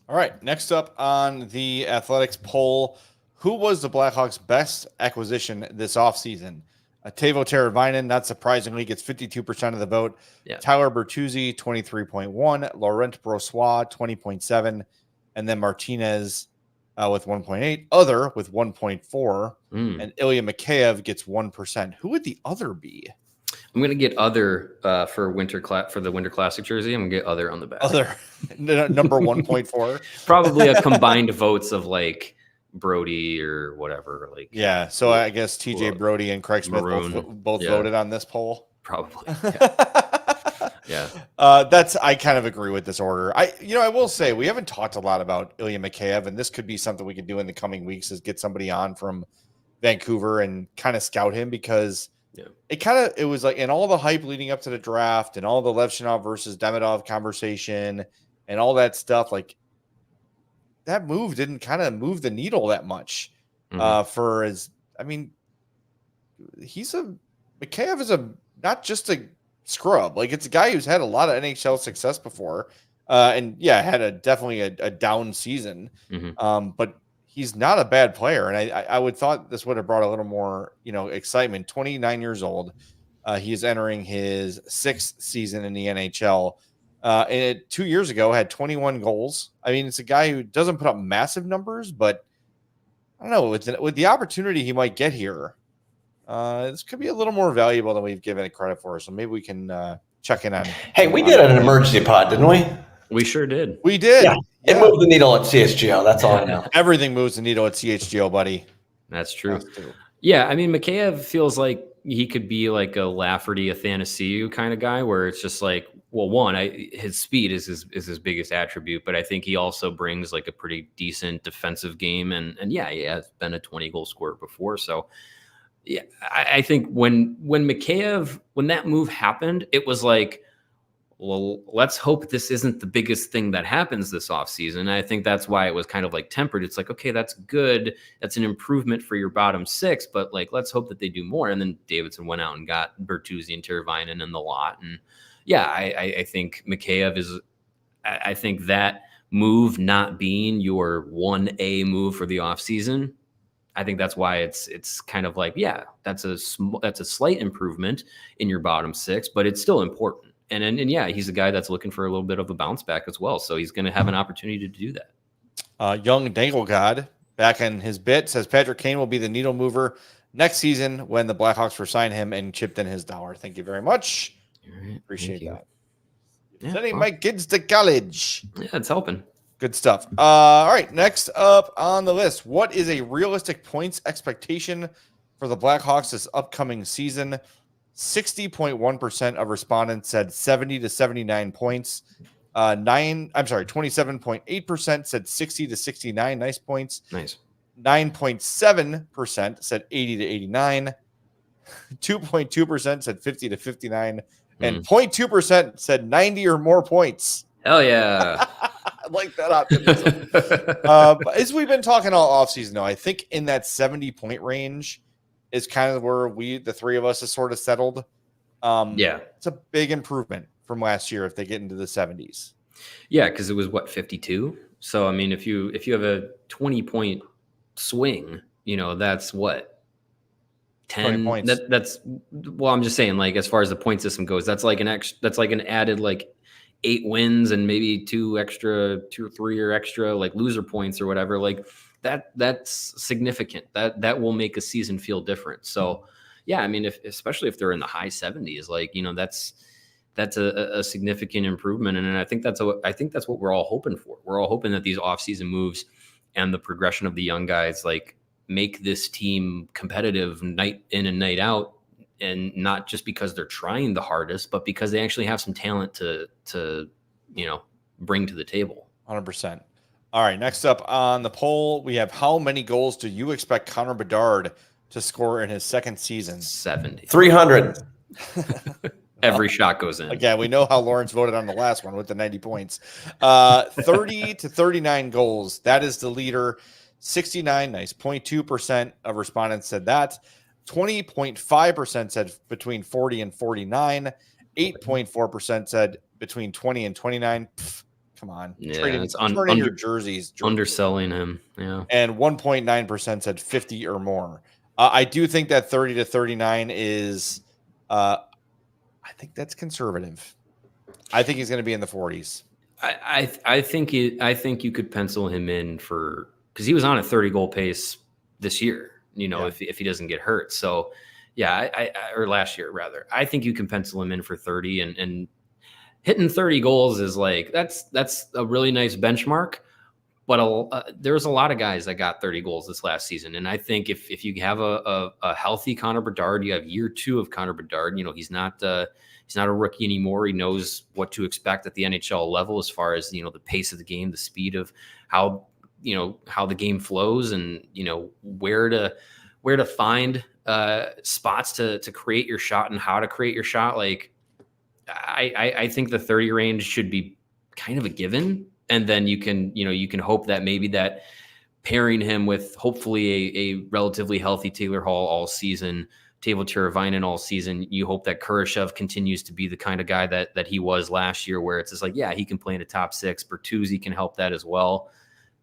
All right, next up on the Athletics poll, who was the Blackhawks' best acquisition this offseason? Teuvo Teravainen, not surprisingly, gets 52% of the vote. Yeah. Tyler Bertuzzi, 23.1. Laurent Brossoit, 20.7. And then Martinez with 1.8. Other with 1.4. And Ilya Mikheyev gets 1%. Who would the other be? I'm going to get other for the Winter Classic jersey. I'm going to get other on the back. Other, number 1.4. Probably a combined votes of like Brody or whatever. Like, yeah. So I guess TJ Brody and Craig Smith both voted on this poll. Probably. Yeah. I kind of agree with this order. I will say we haven't talked a lot about Ilya Mikheyev, and this could be something we could do in the coming weeks, is get somebody on from Vancouver and kind of scout him, because it was like in all the hype leading up to the draft and all the Levshunov versus Demidov conversation and all that stuff, like that move didn't kind of move the needle that much. Mikheyev is not just a scrub. Like, it's a guy who's had a lot of NHL success before, and had definitely a down season. But he's not a bad player, and I would thought this would have brought a little more excitement. 29 years old, he is entering his 6th season in the NHL. And 2 years ago had 21 goals. I mean, it's a guy who doesn't put up massive numbers, but I don't know, with the opportunity he might get here, this could be a little more valuable than we've given it credit for. So maybe we can checking on. Hey, we did an emergency pod, didn't we? We sure did. We did. Yeah. It moved the needle at CHGO. That's all I know. Everything moves the needle at CHGO, buddy. That's true. Yeah, I mean, Mikheyev feels like he could be like a Lafferty, a Athanasiou kind of guy, where it's just like, well, one, his speed is his biggest attribute, but I think he also brings like a pretty decent defensive game, and yeah, he has been a 20-goal scorer before. So yeah, I think when Mikheyev, when that move happened, it was like, well, let's hope this isn't the biggest thing that happens this offseason. I think that's why it was kind of like tempered. It's like, okay, that's good. That's an improvement for your bottom six, but like, let's hope that they do more. And then Davidson went out and got Bertuzzi and Tiravainen in the lot. And yeah, I think Mikheyev is, I think that move not being your 1A move for the offseason, I think that's why it's kind of like, yeah, that's a slight improvement in your bottom six, but it's still important. And yeah, he's a guy that's looking for a little bit of a bounce back as well. So he's going to have an opportunity to do that. Young Dangle God back in his bit says Patrick Kane will be the needle mover next season when the Blackhawks resign him and chipped in his dollar. Thank you very much. Right, appreciate that. Yeah, Sending my kids to college. Yeah, it's helping. Good stuff. All right, next up on the list, what is a realistic points expectation for the Blackhawks this upcoming season? 60.1% of respondents said 70 to 79 points. 27.8% said 60 to 69 nice points. Nice. 9.7% said 80 to 89. 2.2% said 50 to 59. And 0.2% said 90 or more points. Hell yeah. I like that optimism. As we've been talking all offseason, though, I think in that 70-point range is kind of where the three of us has sort of settled. Yeah. It's a big improvement from last year if they get into the 70s. Yeah, because it was 52. So I mean, if you have a 20-point swing, that's what 10 points. That's well, I'm just saying, like, as far as the point system goes, that's like an added like 8 wins and maybe 2 or 3 or extra like loser points or whatever. Like that's significant. That will make a season feel different. So yeah, I mean, especially if they're in the high 70s, like, that's a significant improvement. And I think that's what we're all hoping for. We're all hoping that these offseason moves and the progression of the young guys like make this team competitive night in and night out, and not just because they're trying the hardest, but because they actually have some talent to bring to the table. 100%. All right, next up on the poll, we have how many goals do you expect Connor Bedard to score in his second season? 70. 300. Every shot goes in. Again, we know how Lawrence voted on the last one with the 90 points. 30 to 39 goals. That is the leader. 69, nice. 0.2% of respondents said that. 20.5% said between 40 and 49. 8.4% said between 20 and 29. Come on. Yeah, it's turning your jerseys. Underselling him. Yeah. And 1.9% said 50 or more. I do think that 30 to 39 is I think that's conservative. I think he's going to be in the 40s. I think you could pencil him in because he was on a 30-goal pace this year, if he doesn't get hurt. So yeah, or last year rather. I think you can pencil him in for 30, and hitting 30 goals is like, that's a really nice benchmark. But there's a lot of guys that got 30 goals this last season. And I think if you have a healthy Connor Bedard, you have year 2 of Connor Bedard, he's not a rookie anymore. He knows what to expect at the NHL level as far as, the pace of the game, the speed of how the game flows, and, where to find spots to create your shot and how to create your shot. Like, I think the 30 range should be kind of a given. And then you can hope that maybe that pairing him with hopefully a relatively healthy Taylor Hall all season, Teuvo Teravainen all season, you hope that Kurashev continues to be the kind of guy that he was last year, where it's just like, yeah, he can play in a top 6. Bertuzzi can help that as well.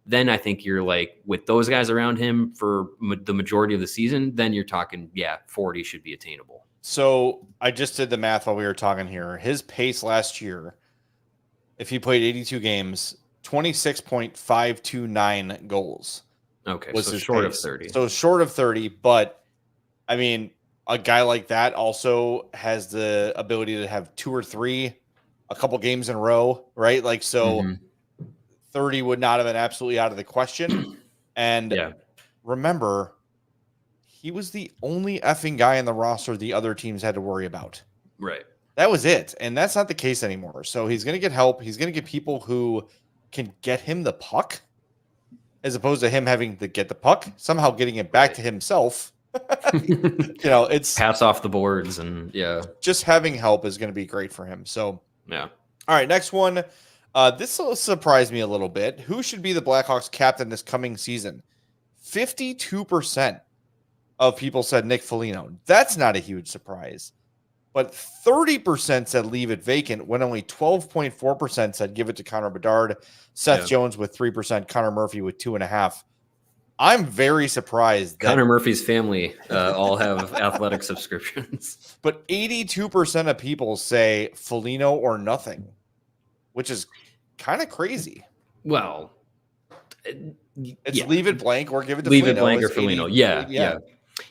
Then I think you're like, with those guys around him for the majority of the season, then you're talking, 40 should be attainable. So I just did the math while we were talking here. His pace last year, if he played 82 games, 26.529 goals. Okay, was so his short pace. of 30. So short of 30, but I mean, a guy like that also has the ability to have 2 or 3, a couple games in a row, right? Like, so 30 would not have been absolutely out of the question. And remember, he was the only effing guy in the roster the other teams had to worry about. Right. That was it. And that's not the case anymore. So he's going to get help. He's going to get people who can get him the puck, as opposed to him having to get the puck, somehow getting it back to himself. It's pass off the boards, and just having help is going to be great for him. So, yeah. All right, next one. This will surprise me a little bit. Who should be the Blackhawks captain this coming season? 52% of people said Nick Foligno. That's not a huge surprise. But 30% said leave it vacant, when only 12.4% said give it to Connor Bedard. Seth Jones with 3%, Connor Murphy with 2.5%. I'm very surprised that Connor Murphy's family all have athletic subscriptions. But 82% of people say Foligno or nothing, which is kind of crazy. Well, it's leave it blank or give it to leave Foligno. It blank or Foligno.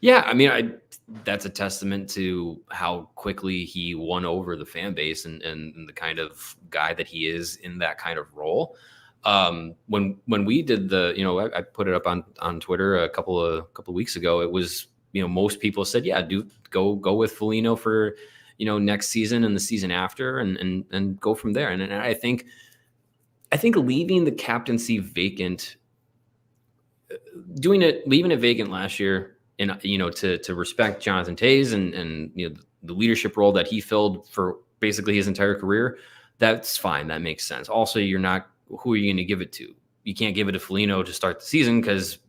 Yeah. I mean, that's a testament to how quickly he won over the fan base and the kind of guy that he is in that kind of role. When we did I put it up on Twitter a couple of weeks ago, it was, most people said, go with Foligno for, next season and the season after and go from there. And I think leaving the captaincy vacant, leaving it vacant last year, and to respect Jonathan Toews and the leadership role that he filled for basically his entire career, that's fine. That makes sense. Also, who are you going to give it to? You can't give it to Foligno to start the season because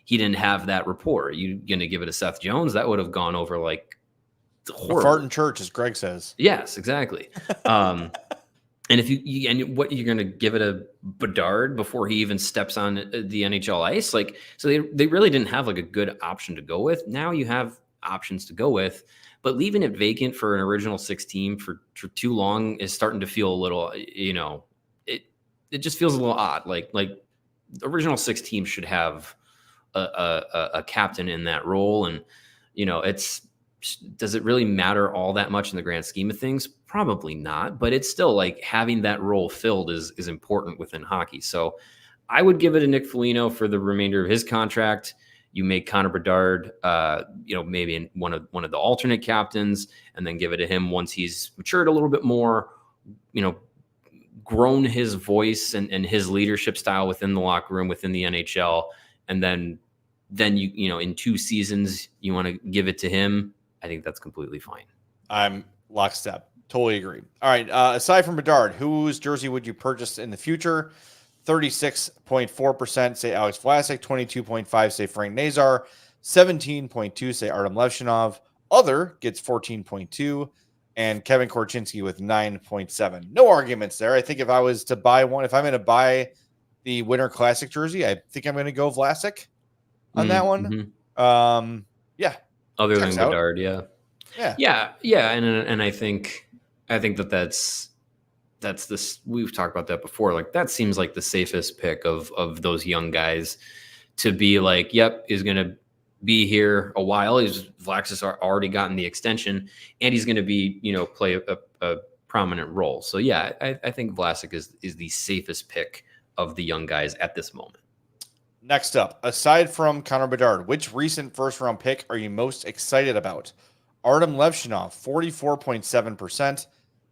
he didn't have that rapport. You're going to give it to Seth Jones? That would have gone over like horrible. Fart in church, as Greg says. Yes, exactly. And if what you're going to give it a Bedard before he even steps on the NHL ice, so they really didn't have like a good option to go with. Now you have options to go with, but leaving it vacant for an original 6 team for too long is starting to feel a little, it just feels a little odd. Like the original 6 teams should have a captain in that role, and does it really matter all that much in the grand scheme of things? Probably not, but it's still like having that role filled is important within hockey. So I would give it to Nick Foligno for the remainder of his contract. You make Connor Bedard, maybe in one of the alternate captains, and then give it to him once he's matured a little bit more, grown his voice and his leadership style within the locker room, within the NHL. And then you in 2 seasons, you want to give it to him. I think that's completely fine. I'm lockstep. Totally agree. All right. Aside from Bedard, whose jersey would you purchase in the future? 36.4% say Alex Vlasic, 22.5% say Frank Nazar, 17.2% say Artem Levshunov. Other gets 14.2%, and Kevin Korchinski with 9.7%. No arguments there. I think if I was to buy one, if I'm going to buy the Winter Classic jersey, I think I'm going to go Vlasic on that one. Yeah. Other than Bedard, yeah. And I think that's this. We've talked about that before. Like that seems like the safest pick of those young guys to be like, yep, is going to be here a while. Vlax has already gotten the extension, and he's going to be play a prominent role. So yeah, I think Vlasic is the safest pick of the young guys at this moment. Next up, aside from Connor Bedard, which recent first-round pick are you most excited about? Artem Levshunov, 44.7%.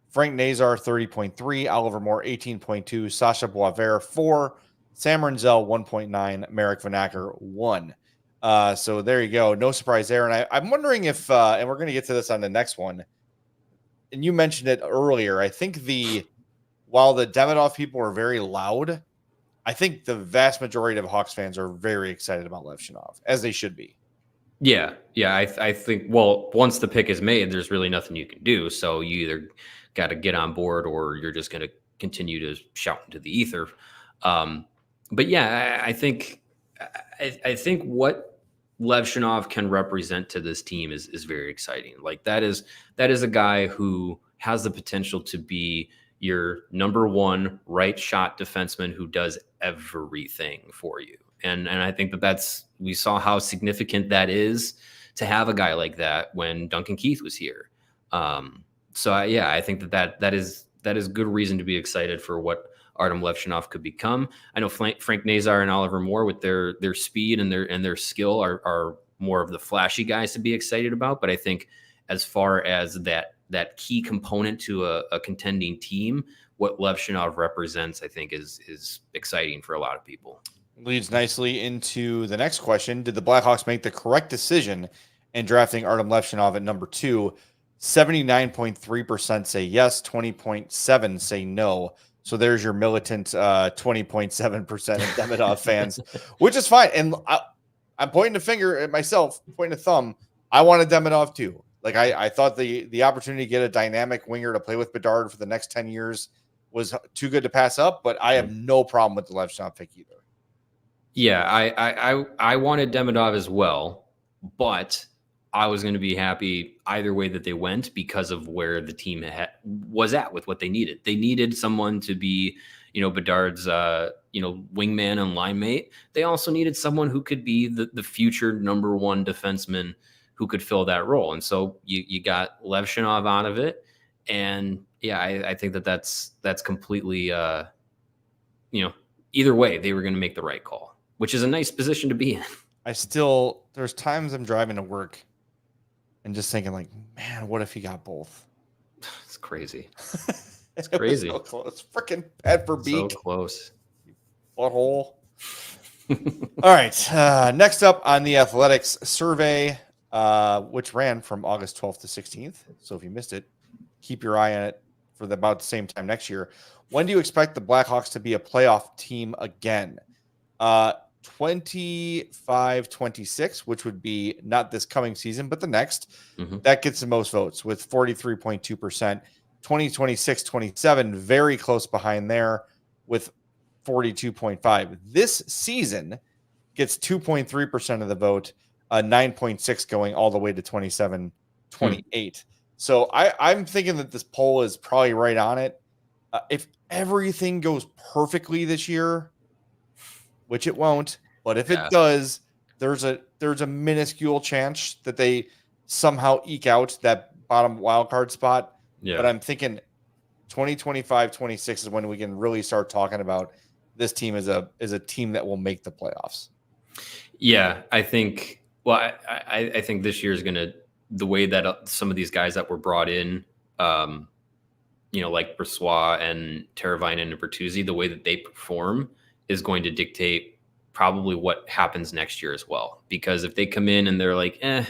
Frank Nazar, 30.3%. Oliver Moore, 18.2%. Sasha Boisvert, 4%. Sam Renzel, 1.9%. Marek Vanacker, 1%. So there you go. No surprise there. And I'm wondering if, and we're going to get to this on the next one, and you mentioned it earlier, I think while the Demidov people were very loud, I think the vast majority of Hawks fans are very excited about Levshunov, as they should be. Yeah. I think, well, once the pick is made, there's really nothing you can do. So you either got to get on board or you're just going to continue to shout into the ether. But yeah, I think what Levshunov can represent to this team is very exciting. Like that is a guy who has the potential to be your number 1 right shot defenseman who does everything for you. And I think we saw how significant that is to have a guy like that when Duncan Keith was here. I think that is good reason to be excited for what Artem Levshunov could become. I know Frank Nazar and Oliver Moore with their speed and their skill are more of the flashy guys to be excited about. But I think as far as that key component to a contending team, what Levshunov represents, I think is exciting for a lot of people. Leads nicely into the next question. Did the Blackhawks make the correct decision in drafting Artem Levshunov at number 2? 79.3% say yes, 20.7% say no. So there's your militant 20.7% of Demidov fans, which is fine. And I'm pointing a finger at myself, pointing a thumb. I wanted Demidov too. Like I thought the opportunity to get a dynamic winger to play with Bedard for the next 10 years was too good to pass up, but I have no problem with the Levshunov pick either. Yeah, I wanted Demidov as well, but I was going to be happy either way that they went because of where the team was at with what they needed. They needed someone to be, Bedard's, wingman and line mate. They also needed someone who could be the future number one defenseman who could fill that role. And so you got Levshunov out of it. And yeah, I think that's completely, either way, they were going to make the right call, which is a nice position to be in. There's times I'm driving to work and just thinking like, man, what if he got both? It's crazy. It's crazy. So close. Freaking pad for beak. So close. Butthole. All right. Next up on the Athletics survey, which ran from August 12th to 16th. So if you missed it, keep your eye on it for about the same time next year. When do you expect the Blackhawks to be a playoff team again? 25-26, which would be not this coming season, but the next. Mm-hmm. That gets the most votes with 43.2%. 2026-27, very close behind there with 42.5%. This season gets 2.3% of the vote, 9.6% going all the way to 27-28. So I'm thinking that this poll is probably right on it. If everything goes perfectly this year, which it won't, but if it does, there's a minuscule chance that they somehow eke out that bottom wildcard spot. Yeah. But I'm thinking 2025-26 is when we can really start talking about this team as a team that will make the playoffs. Yeah, I think. Well, I think this year is gonna, the way that some of these guys that were brought in, like Brossoit and Teravainen and Bertuzzi, the way that they perform is going to dictate probably what happens next year as well. Because if they come in and they're like, they're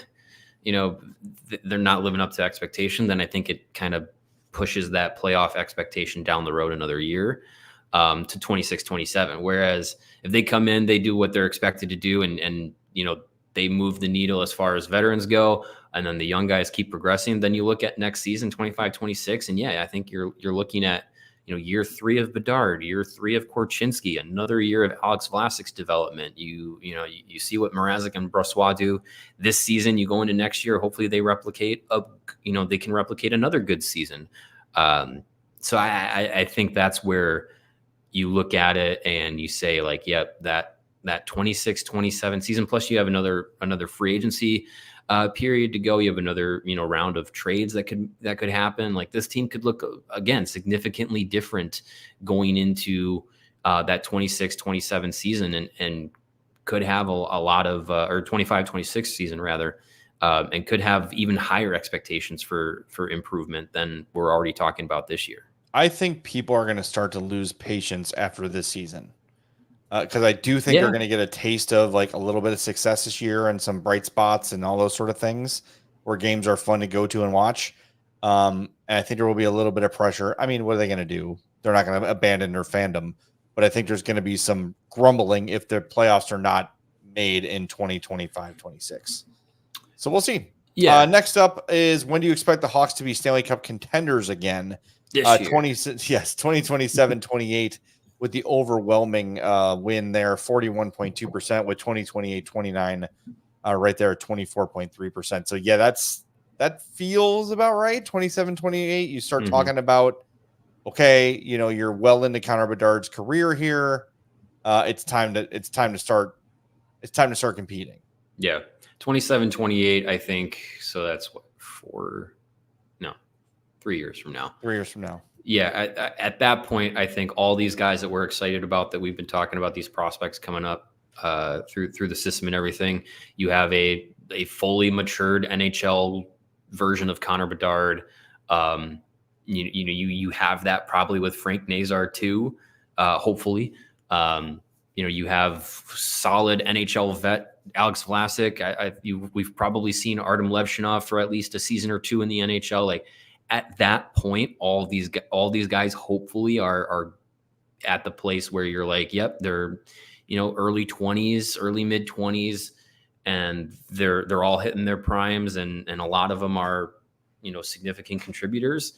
not living up to expectation, then I think it kind of pushes that playoff expectation down the road another year to 26-27. Whereas if they come in, they do what they're expected to do, and they move the needle as far as veterans go, and then the young guys keep progressing, then you look at next season, 25-26, and I think you're looking at year 3 of Bedard, year 3 of Korchinski, another year of Alex Vlasic's development. You see what Mrazek and Brossoit do this season. You go into next year, hopefully they replicate they can replicate another good season. So I think that's where you look at it and you say like, yep, that 26-27 season, plus you have another free agency period to go. You have another, round of trades that could happen. Like this team could look again significantly different going into that 26-27 season, and could have a lot of or 25-26 season rather, and could have even higher expectations for improvement than we're already talking about this year. I think people are going to start to lose patience after this season. Because I do think they're going to get a taste of like a little bit of success this year and some bright spots and all those sort of things where games are fun to go to and watch. And I think there will be a little bit of pressure. I mean, what are they going to do? They're not going to abandon their fandom, but I think there's going to be some grumbling if the playoffs are not made in 2025-26. So we'll see. Yeah. Next up is, when do you expect the Hawks to be Stanley Cup contenders again? This year. 2027-28. With the overwhelming win there, 41.2%, with 2028-29 right there at 24.3%. So that feels about right. 27-28. You start talking about, okay, you're well into Connor Bedard's career here. It's time to start competing. Yeah. 27, 28, I think. So that's what, 3 years from now. 3 years from now. Yeah. At that point, I think all these guys that we're excited about, that we've been talking about, these prospects coming up through the system and everything, you have a fully matured NHL version of Connor Bedard. You have that probably with Frank Nazar too. Hopefully, you have solid NHL vet Alex Vlasic. We've probably seen Artem Levshunov for at least a season or two in the NHL. Like at that point, all these guys hopefully are at the place where you're like, yep, they're early 20s, early mid 20s, and they're all hitting their primes, and a lot of them are significant contributors.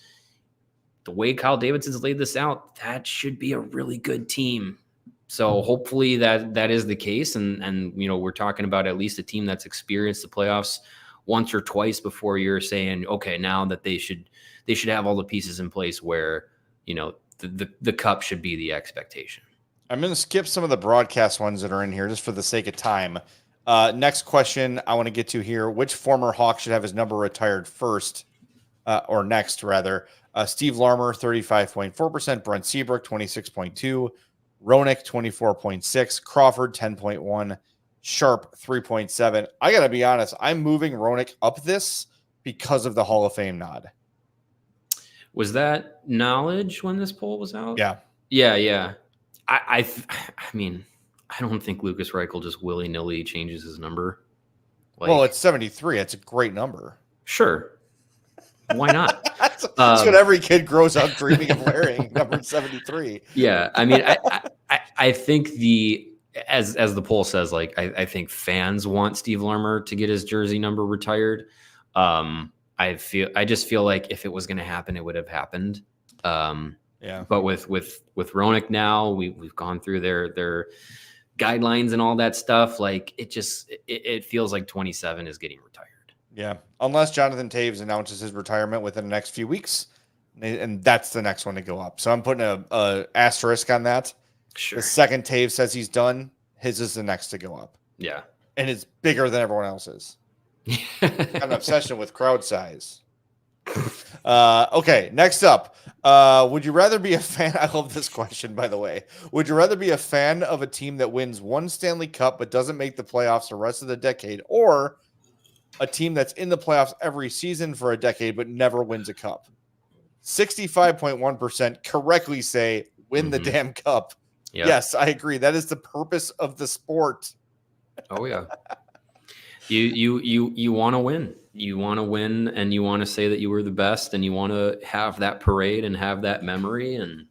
The way Kyle Davidson's laid this out, that should be a really good team. So hopefully that is the case. And we're talking about at least a team that's experienced the playoffs once or twice before you're saying, okay, now that they should have all the pieces in place where, the cup should be the expectation. I'm going to skip some of the broadcast ones that are in here just for the sake of time. Next question I want to get to here. Which former Hawk should have his number retired first or next rather? Steve Larmer, 35.4%. Brent Seabrook, 26.2%. Roenick, 24.6%. Crawford, 10.1%. Sharp, 3.7%. I got to be honest. I'm moving Roenick up this because of the Hall of Fame nod. Was that knowledge when this poll was out? Yeah. Yeah. I mean, I don't think Lucas Reichel just willy-nilly changes his number. Well, it's 73. It's a great number. Sure. Why not? That's what every kid grows up dreaming of wearing, number 73. Yeah. I mean, I think as the poll says, like, I think fans want Steve Larmer to get his jersey number retired. I just feel like if it was going to happen, it would have happened. Yeah. But with Roenick now, we've gone through their guidelines and all that stuff. Like it feels like 27 is getting retired. Yeah. Unless Jonathan Toews announces his retirement within the next few weeks, and that's the next one to go up. So I'm putting a asterisk on that. Sure. The second Toews says he's done, his is the next to go up. Yeah. And it's bigger than everyone else's. Got an obsession with crowd size. Okay, next up. Would you rather be a fan? I love this question, by the way. Would you rather be a fan of a team that wins one Stanley Cup but doesn't make the playoffs the rest of the decade, or a team that's in the playoffs every season for a decade but never wins a cup? 65.1% correctly say win the damn cup. Yep. Yes, I agree. That is the purpose of the sport. Oh yeah. You want to win. You want to win, and you want to say that you were the best, and you want to have that parade and have that memory. And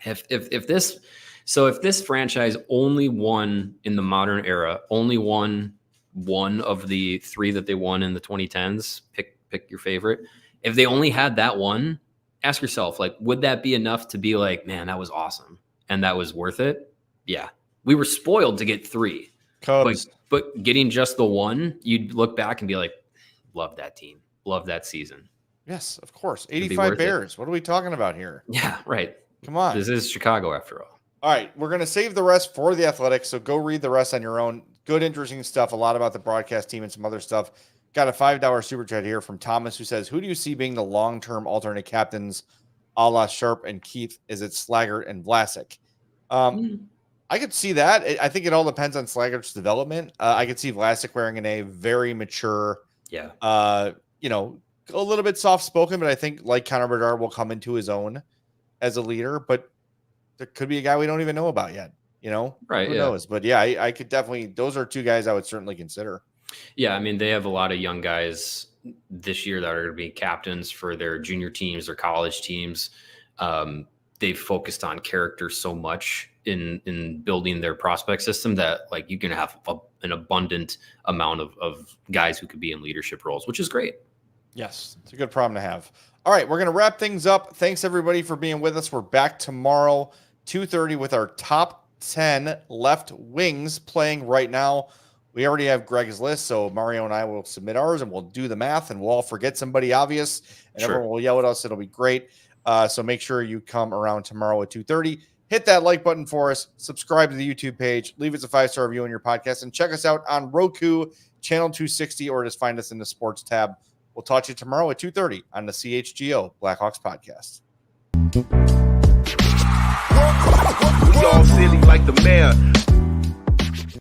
if this franchise only won in the modern era, only won one of the three that they won in the 2010s, pick your favorite. If they only had that one, ask yourself, like, would that be enough to be like, man, that was awesome and that was worth it? Yeah, we were spoiled to get three. Cubs. But getting just the one, you'd look back and be like, love that team. Love that season. Yes, of course. 85 Bears. What are we talking about here? Yeah, right. Come on. This is Chicago after all. All right. We're going to save the rest for the Athletics, so go read the rest on your own. Good, interesting stuff. A lot about the broadcast team and some other stuff. Got a $5 super chat here from Thomas, who says, who do you see being the long-term alternate captains a la Sharp and Keith? Is it Slaggert and Vlasic? I could see that. I think it all depends on Slaggert's development. I could see Vlasic wearing in a very mature, a little bit soft-spoken, but I think like Connor Bedard will come into his own as a leader. But there could be a guy we don't even know about yet. Right? Who knows? But yeah, I could definitely. Those are two guys I would certainly consider. Yeah, I mean, they have a lot of young guys this year that are going to be captains for their junior teams or college teams. They've focused on character so much in building their prospect system that like you can have an abundant amount of guys who could be in leadership roles, which is great. Yes, it's a good problem to have. All right, we're going to wrap things up. Thanks everybody for being with us. We're back tomorrow, 2:30 with our top 10 left wings playing right now. We already have Greg's list, so Mario and I will submit ours and we'll do the math and we'll all forget somebody obvious and everyone will yell at us. It'll be great. So make sure you come around tomorrow at 2:30. hit that like button for us, subscribe to the YouTube page, leave us a 5-star review on your podcast, and check us out on Roku, channel 260, or just find us in the sports tab. We'll talk to you tomorrow at 2:30 on the CHGO Blackhawks Podcast. We all silly like the mayor.